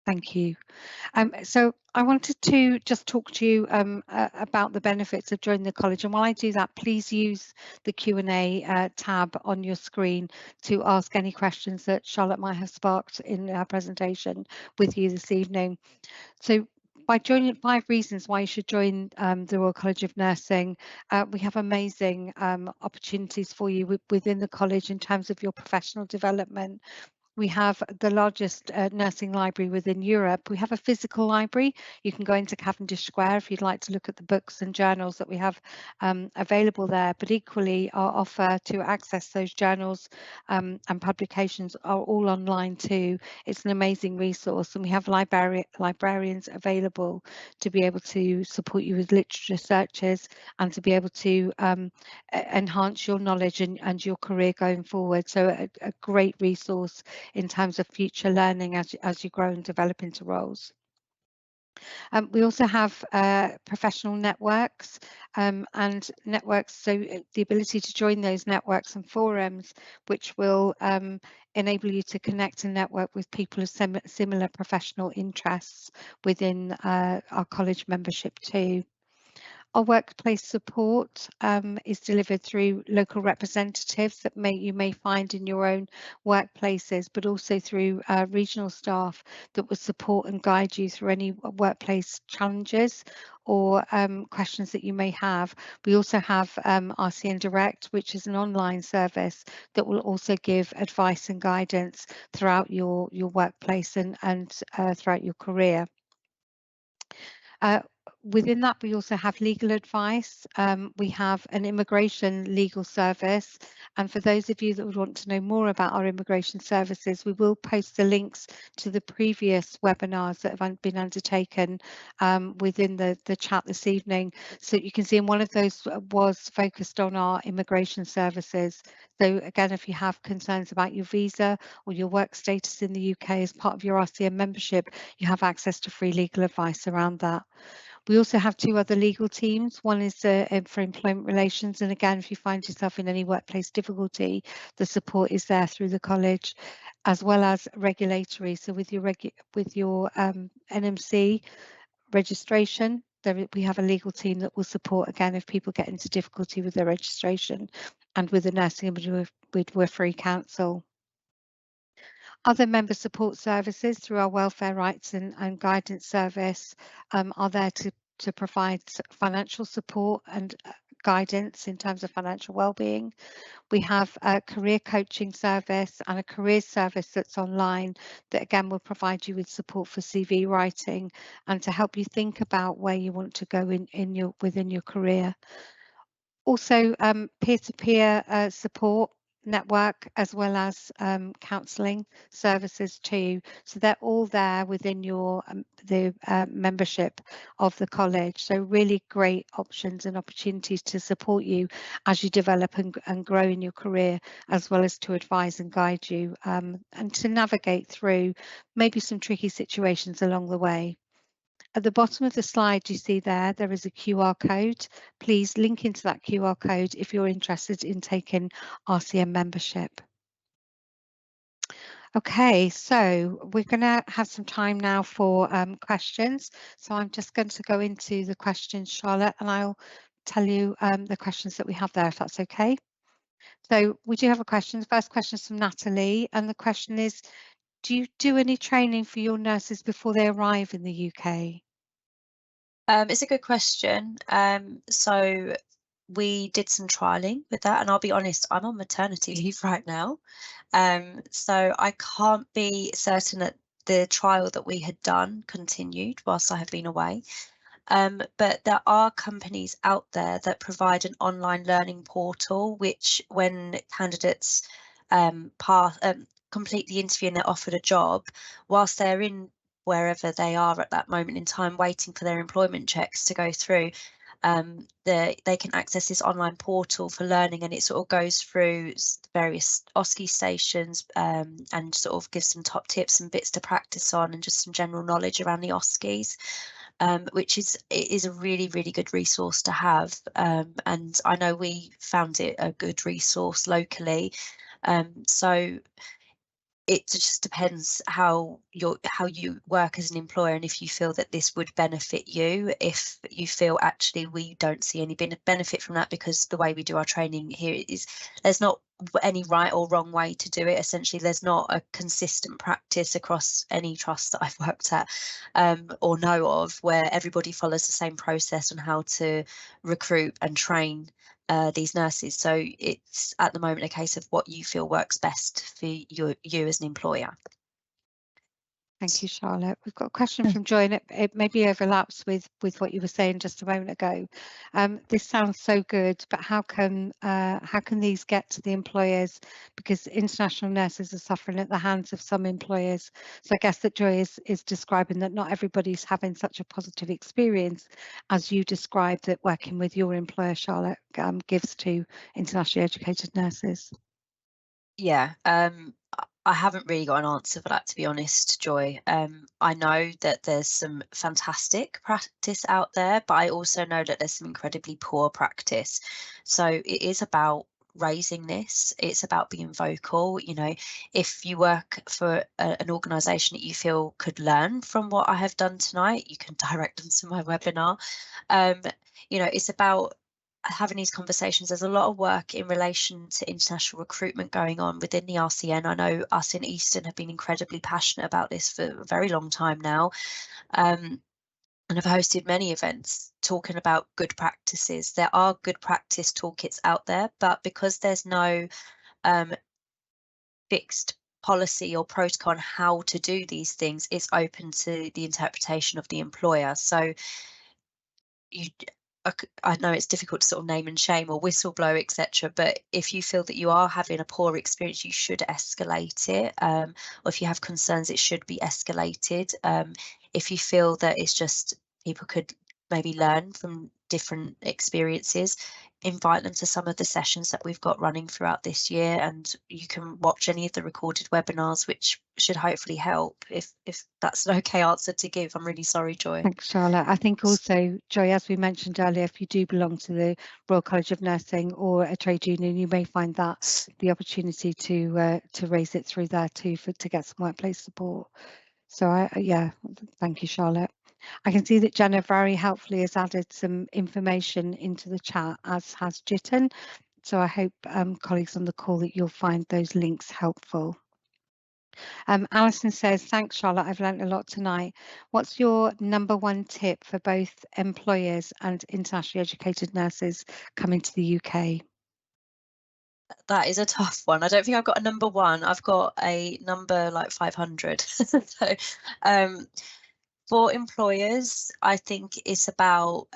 Thank you. So I wanted to just talk to you about the benefits of joining the college. And while I do that, please use the Q&A tab on your screen to ask any questions that Charlotte might have sparked in her presentation with you this evening. So by joining, 5 reasons why you should join the Royal College of Nursing. We have amazing opportunities for you within the college in terms of your professional development. We have the largest nursing library within Europe. We have a physical library. You can go into Cavendish Square if you'd like to look at the books and journals that we have available there. But equally, our offer to access those journals and publications are all online too. It's an amazing resource, and we have librarians available to be able to support you with literature searches and to be able to enhance your knowledge and your career going forward. So a great resource in terms of future learning as you grow and develop into roles. We also have professional networks and networks, so the ability to join those networks and forums, which will enable you to connect and network with people of similar professional interests within our college membership too. Our workplace support is delivered through local representatives that you may find in your own workplaces, but also through regional staff that will support and guide you through any workplace challenges or questions that you may have. We also have RCN Direct, which is an online service that will also give advice and guidance throughout your workplace and throughout your career. Within that, we also have legal advice. We have an immigration legal service. And for those of you that would want to know more about our immigration services, we will post the links to the previous webinars that have been undertaken within the chat this evening. So you can see in one of those was focused on our immigration services. So again, if you have concerns about your visa or your work status in the UK as part of your RCM membership, you have access to free legal advice around that. We also have two other legal teams. One is for employment relations, and again, if you find yourself in any workplace difficulty, the support is there through the college, as well as regulatory. So with your NMC registration, we have a legal team that will support again if people get into difficulty with their registration, and with the Nursing and Midwifery Council. Other member support services through our welfare rights and guidance service are there to provide financial support and guidance in terms of financial well-being. We have a career coaching service and a careers service that's online that again will provide you with support for CV writing and to help you think about where you want to go within your career. Also peer-to-peer support network, as well as counselling services too. So they're all there within your membership of the college. So really great options and opportunities to support you as you develop and grow in your career, as well as to advise and guide you and to navigate through maybe some tricky situations along the way. At the bottom of the slide you see there is a QR code. Please link into that QR code if you're interested in taking RCM membership. Okay, so we're going to have some time now for questions. So I'm just going to go into the questions, Charlotte, and I'll tell you the questions that we have there, if that's okay. So we do have a question. The first question is from Natalie, and the question is, do you do any training for your nurses before they arrive in the UK?
It's a good question. So we did some trialing with that, and I'll be honest, I'm on maternity leave right now. So I can't be certain that the trial that we had done continued whilst I have been away. But there are companies out there that provide an online learning portal, which when candidates complete the interview and they're offered a job, whilst they're in wherever they are at that moment in time, waiting for their employment checks to go through, they can access this online portal for learning, and it sort of goes through various OSCE stations and sort of gives some top tips and bits to practice on, and just some general knowledge around the OSCEs. Which is a really, really good resource to have. And I know we found it a good resource locally. So it just depends how you work as an employer, and if you feel that this would benefit you. If you feel actually we don't see any benefit from that, because the way we do our training here is there's not any right or wrong way to do it. Essentially, there's not a consistent practice across any trust that I've worked at or know of where everybody follows the same process on how to recruit and train these nurses. So it's at the moment a case of what you feel works best for you as an employer.
Thank you, Charlotte. We've got a question from Joy, and it maybe overlaps with what you were saying just a moment ago. This sounds so good, but how can these get to the employers? Because international nurses are suffering at the hands of some employers. So I guess that Joy is describing that not everybody's having such a positive experience as you described that working with your employer, Charlotte, gives to internationally educated nurses.
Yeah, I haven't really got an answer for that, to be honest, Joy. I know that there's some fantastic practice out there, but I also know that there's some incredibly poor practice. So it is about raising this. It's about being vocal. You know, if you work for an organisation that you feel could learn from what I have done tonight, you can direct them to my webinar. You know, it's about having these conversations. There's a lot of work in relation to international recruitment going on within the RCN. I know us in Eastern have been incredibly passionate about this for a very long time now. And I've hosted many events talking about good practices. There are good practice toolkits out there, but because there's no fixed policy or protocol on how to do these things, it's open to the interpretation of the employer. So I know it's difficult to sort of name and shame or whistleblow, etc. But if you feel that you are having a poor experience, you should escalate it. Or if you have concerns, it should be escalated. If you feel that it's just people could maybe learn from different experiences, invite them to some of the sessions that we've got running throughout this year, and you can watch any of the recorded webinars, which should hopefully help. If that's an okay answer to give, I'm really sorry, Joy.
Thanks, Charlotte. I think also, Joy, as we mentioned earlier, if you do belong to the Royal College of Nursing or a trade union, you may find that the opportunity to raise it through there too, to get some workplace support. So yeah, thank you, Charlotte. I can see that Jenna very helpfully has added some information into the chat, as has Jitin. So I hope colleagues on the call that you'll find those links helpful. Alison says, thanks, Charlotte. I've learned a lot tonight. What's your #1 tip for both employers and internationally educated nurses coming to the UK?
That is a tough one. I don't think I've got a #1. I've got a number like 500. So for employers, I think it's about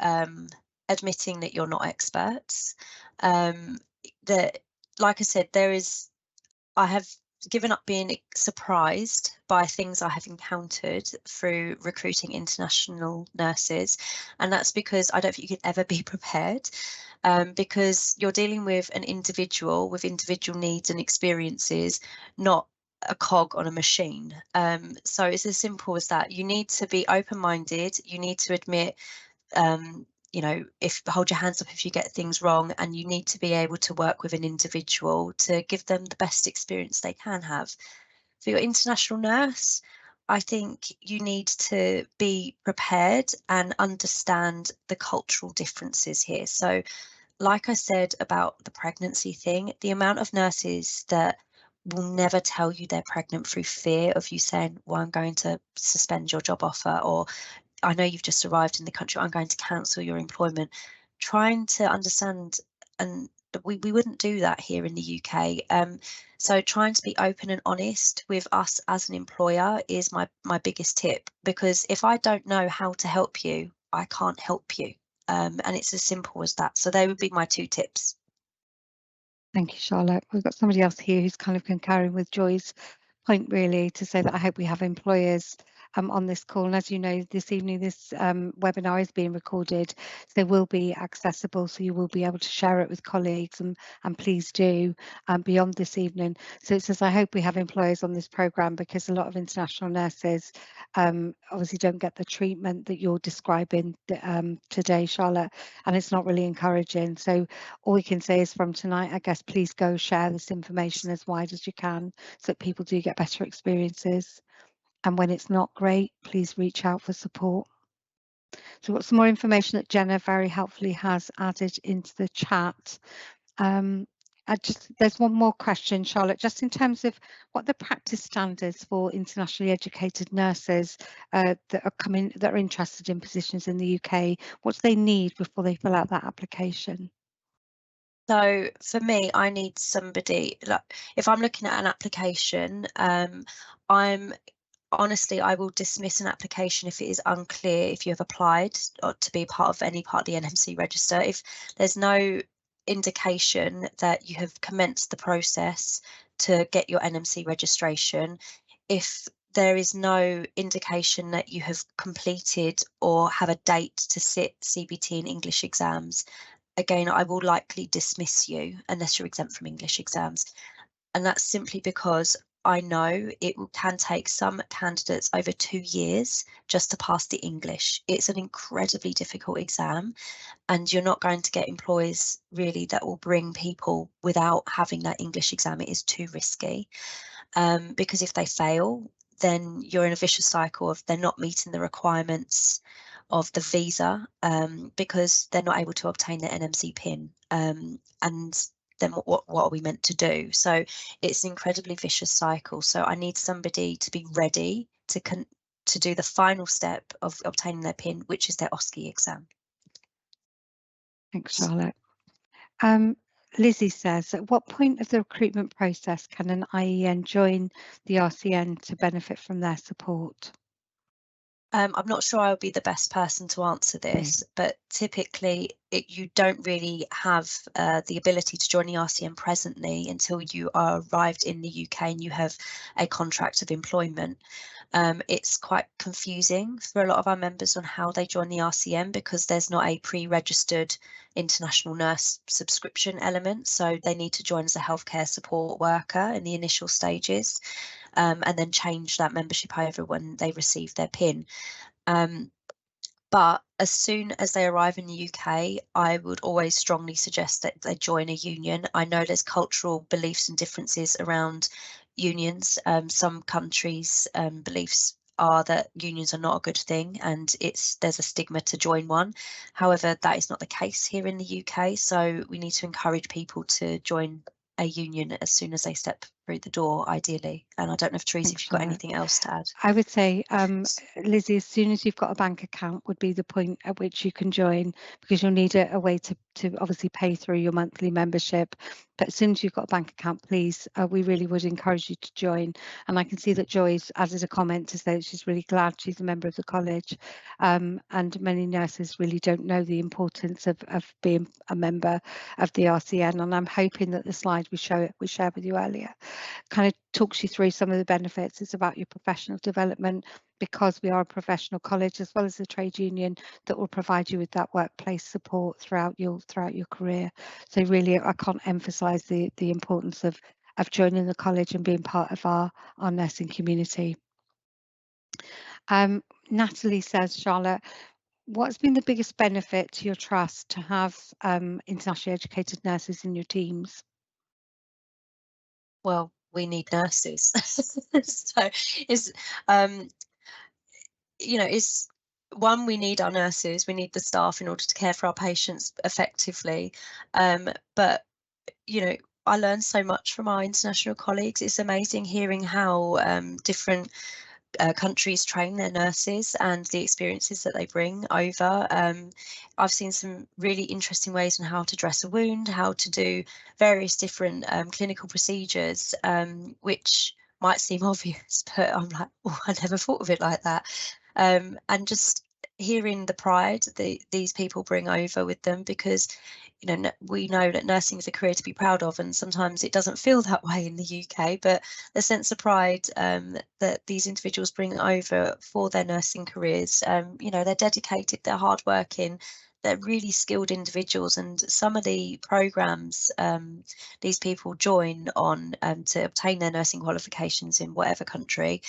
admitting that you're not experts. That, like I said, I have given up being surprised by things I have encountered through recruiting international nurses, and that's because I don't think you can ever be prepared, because you're dealing with an individual with individual needs and experiences, not a cog on a machine. So it's as simple as that. You need to be open-minded. You need to admit, you know, hold your hands up if you get things wrong, and you need to be able to work with an individual to give them the best experience they can have. For your international nurse, I think you need to be prepared and understand the cultural differences here. So like I said about the pregnancy thing, the amount of nurses that will never tell you they're pregnant through fear of you saying, well, I'm going to suspend your job offer, or I know you've just arrived in the country, I'm going to cancel your employment. Trying to understand, and we wouldn't do that here in the UK. So trying to be open and honest with us as an employer is my biggest tip, because if I don't know how to help you, I can't help you. And it's as simple as that. So they would be my 2 tips.
Thank you, Charlotte. We've got somebody else here who's kind of concurring with Joy's point, really, to say that I hope we have employers on this call. And as you know, this evening, this webinar is being recorded, so they will be accessible, so you will be able to share it with colleagues, and please do beyond this evening. So it says, I hope we have employers on this programme, because a lot of international nurses obviously don't get the treatment that you're describing today, Charlotte, and it's not really encouraging. So all we can say is, from tonight, I guess, please go share this information as wide as you can, so that people do get better experiences. And when it's not great, please reach out for support. So we've got some more information that Jenna very helpfully has added into the chat. There's one more question, Charlotte, just in terms of what the practice standards for internationally educated nurses that are interested in positions in the UK, what do they need before they fill out that application?
So for me, I need somebody, like, if I'm looking at an application, honestly, I will dismiss an application if it is unclear if you have applied or to be part of any part of the NMC register. If there's no indication that you have commenced the process to get your NMC registration, if there is no indication that you have completed or have a date to sit CBT and English exams, again, I will likely dismiss you unless you're exempt from English exams. And that's simply because I know it can take some candidates over 2 years just to pass the English. It's an incredibly difficult exam, and you're not going to get employers really that will bring people without having that English exam. It is too risky, because if they fail, then you're in a vicious cycle of they're not meeting the requirements of the visa, because they're not able to obtain their NMC PIN. And then what are we meant to do? So it's an incredibly vicious cycle. So I need somebody to be ready to do the final step of obtaining their PIN, which is their OSCE exam.
Thanks, Charlotte. Lizzie says, at what point of the recruitment process can an IEN join the RCN to benefit from their support?
I'm not sure I'll be the best person to answer this, but typically you don't really have the ability to join the RCN presently until you are arrived in the UK and you have a contract of employment. It's quite confusing for a lot of our members on how they join the RCN because there's not a pre-registered international nurse subscription element. So they need to join as a healthcare support worker in the initial stages, and then change that membership over when they receive their PIN. But as soon as they arrive in the UK, I would always strongly suggest that they join a union. I know there's cultural beliefs and differences around unions. Some countries' beliefs are that unions are not a good thing and there's a stigma to join one. However, that is not the case here in the UK, so we need to encourage people to join a union as soon as they step through the door, ideally. And I don't know if Teresa, if you've got anything else to add.
I would say, Lizzie, as soon as you've got a bank account would be the point at which you can join, because you'll need a way to obviously pay through your monthly membership. But as soon as you've got a bank account, please, we really would encourage you to join. And I can see that Joy's added a comment to say that she's really glad she's a member of the college. And many nurses really don't know the importance of being a member of the RCN. And I'm hoping that the slide we shared with you earlier kind of talks you through some of the benefits. It's about your professional development, because we are a professional college as well as a trade union that will provide you with that workplace support throughout your career. So really, I can't emphasize the importance of joining the college and being part of our nursing community. Natalie says, Charlotte, what's been the biggest benefit to your trust to have internationally educated nurses in your teams?
Well, we need nurses. So it's it's one, we need our nurses, we need the staff in order to care for our patients effectively. But I learned so much from our international colleagues. It's amazing hearing how different countries train their nurses and the experiences that they bring over. I've seen some really interesting ways on how to dress a wound, how to do various different clinical procedures, which might seem obvious, but I'm like, oh, I never thought of it like that. And just hearing the pride that these people bring over with them, because we know that nursing is a career to be proud of, and sometimes it doesn't feel that way in the UK, but the sense of pride that these individuals bring over for their nursing careers, they're dedicated, they're hardworking, they're really skilled individuals, and some of the programs these people join on to obtain their nursing qualifications in whatever country,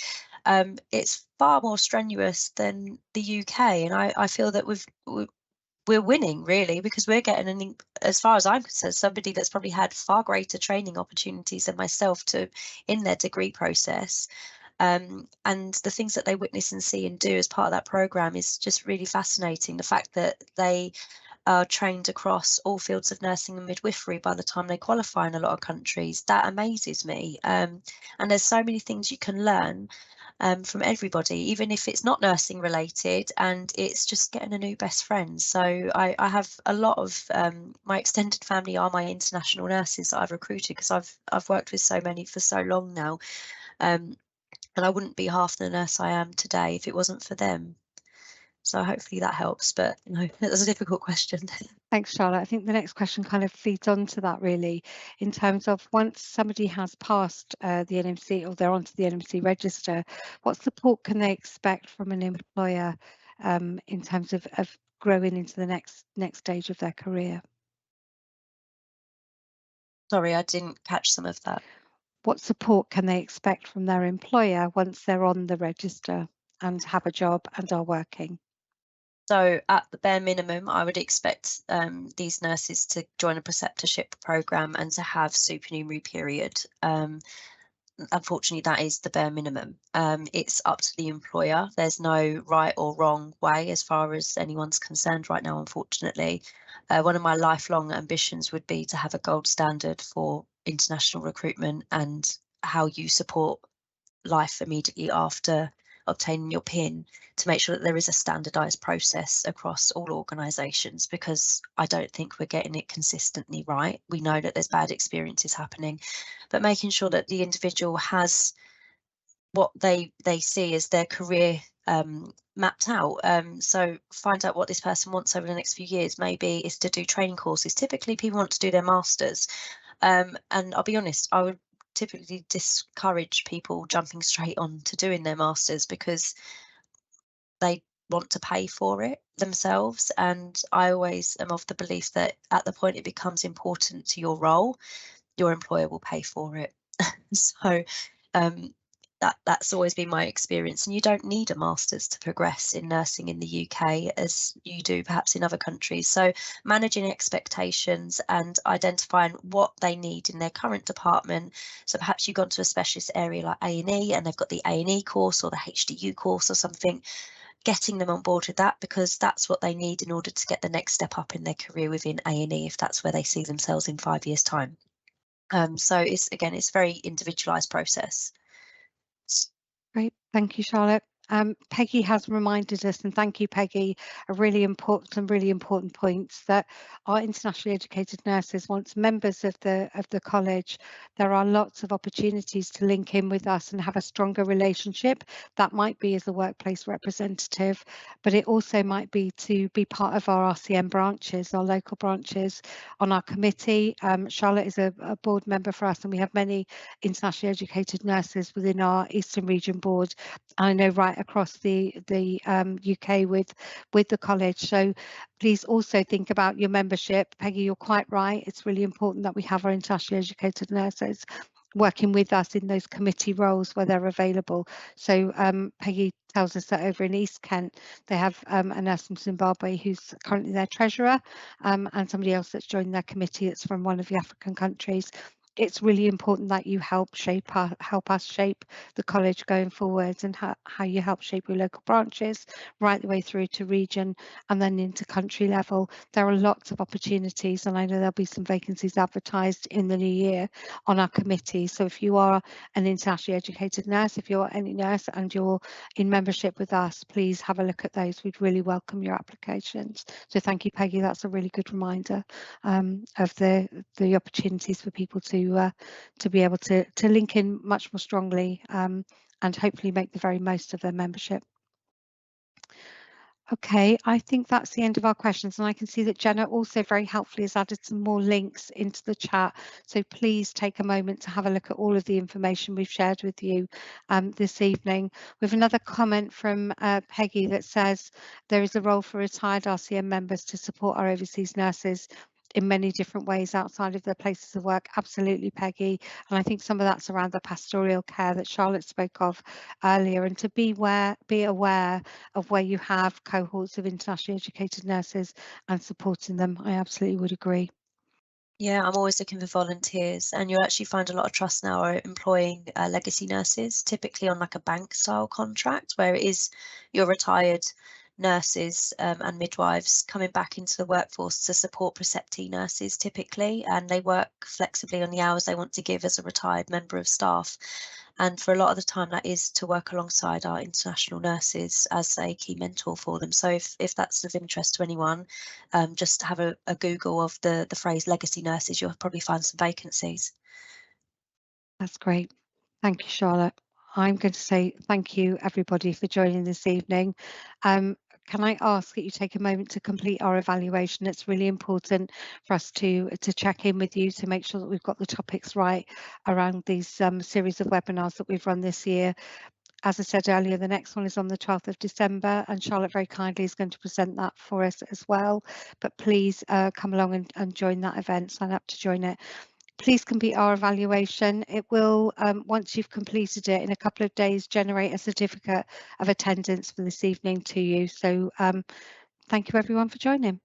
it's far more strenuous than the UK, and I feel that we're winning really, because we're getting, as far as I'm concerned, somebody that's probably had far greater training opportunities than myself in their degree process. And the things that they witness and see and do as part of that program is just really fascinating. The fact that they are trained across all fields of nursing and midwifery by the time they qualify in a lot of countries, that amazes me. And there's so many things you can learn from everybody, even if it's not nursing related, and it's just getting a new best friend. So I have a lot of my extended family are my international nurses that I've recruited, because I've worked with so many for so long now, and I wouldn't be half the nurse I am today if it wasn't for them. So hopefully that helps, but that's a difficult question.
Thanks, Charlotte. I think the next question kind of feeds on to that, really, in terms of once somebody has passed the NMC, or they're onto the NMC register, what support can they expect from an employer in terms of growing into the next stage of their career?
Sorry, I didn't catch some of that.
what support can they expect from their employer once they're on the register and have a job and are working?
So at the bare minimum, I would expect these nurses to join a preceptorship programme and to have supernumerary period. Unfortunately, that is the bare minimum. It's up to the employer. There's no right or wrong way as far as anyone's concerned right now, unfortunately. One of my lifelong ambitions would be to have a gold standard for international recruitment and how you support life immediately after obtaining your PIN, to make sure that there is a standardized process across all organizations, because I don't think we're getting it consistently right. We know that there's bad experiences happening, but making sure that the individual has what they see as their career mapped out. So find out what this person wants over the next few years. Maybe is to do training courses. Typically people want to do their masters, and I'll be honest, I would typically discourage people jumping straight on to doing their masters because they want to pay for it themselves. And I always am of the belief that at the point it becomes important to your role, your employer will pay for it. So that's always been my experience. And you don't need a master's to progress in nursing in the UK as you do perhaps in other countries. So managing expectations and identifying what they need in their current department. So perhaps you've gone to a specialist area like A&E and they've got the A&E course or the HDU course or something, getting them on board with that, because that's what they need in order to get the next step up in their career within A&E, if that's where they see themselves in 5 years' time. So it's a very individualised process.
Great, thank you, Charlotte. Peggy has reminded us, and thank you, Peggy, really important points, that our internationally educated nurses, once members of the college, there are lots of opportunities to link in with us and have a stronger relationship. That might be as a workplace representative, but it also might be to be part of our RCN branches, our local branches, on our committee. Charlotte is a board member for us, and we have many internationally educated nurses within our Eastern Region board. I know right across the UK with the college. So please also think about your membership. Peggy, you're quite right. It's really important that we have our internationally educated nurses working with us in those committee roles where they're available. So Peggy tells us that over in East Kent, they have a nurse from Zimbabwe who's currently their treasurer, and somebody else that's joined their committee that's from one of the African countries. It's really important that you help us shape the college going forwards, and how you help shape your local branches right the way through to region and then into country level. There are lots of opportunities, and I know there'll be some vacancies advertised in the new year on our committee. So if you are an internationally educated nurse, if you're any nurse and you're in membership with us, please have a look at those. We'd really welcome your applications. So thank you, Peggy. That's a really good reminder of the opportunities for people to be able to link in much more strongly, and hopefully make the very most of their membership. Okay, I think that's the end of our questions, and I can see that Jenna also very helpfully has added some more links into the chat. So please take a moment to have a look at all of the information we've shared with you this evening. We have another comment from Peggy that says there is a role for retired RCN members to support our overseas nurses in many different ways outside of their places of work. Absolutely, Peggy. And I think some of that's around the pastoral care that Charlotte spoke of earlier, and to be aware of where you have cohorts of internationally educated nurses and supporting them. I absolutely would agree.
Yeah, I'm always looking for volunteers, and you'll actually find a lot of trusts now are employing legacy nurses, typically on like a bank style contract, where it is your retired nurses and midwives coming back into the workforce to support preceptee nurses typically, and they work flexibly on the hours they want to give as a retired member of staff. And for a lot of the time that is to work alongside our international nurses as a key mentor for them. So if that's of interest to anyone, just have a Google of the phrase legacy nurses, you'll probably find some vacancies.
That's great. Thank you, Charlotte. I'm going to say thank you, everybody, for joining this evening. Can I ask that you take a moment to complete our evaluation? It's really important for us to check in with you to make sure that we've got the topics right around these series of webinars that we've run this year. As I said earlier, the next one is on the 12th of December, and Charlotte very kindly is going to present that for us as well. But please come along and join that event, sign up to join it. Please complete our evaluation. It will, once you've completed it in a couple of days, generate a certificate of attendance for this evening to you. So thank you everyone for joining.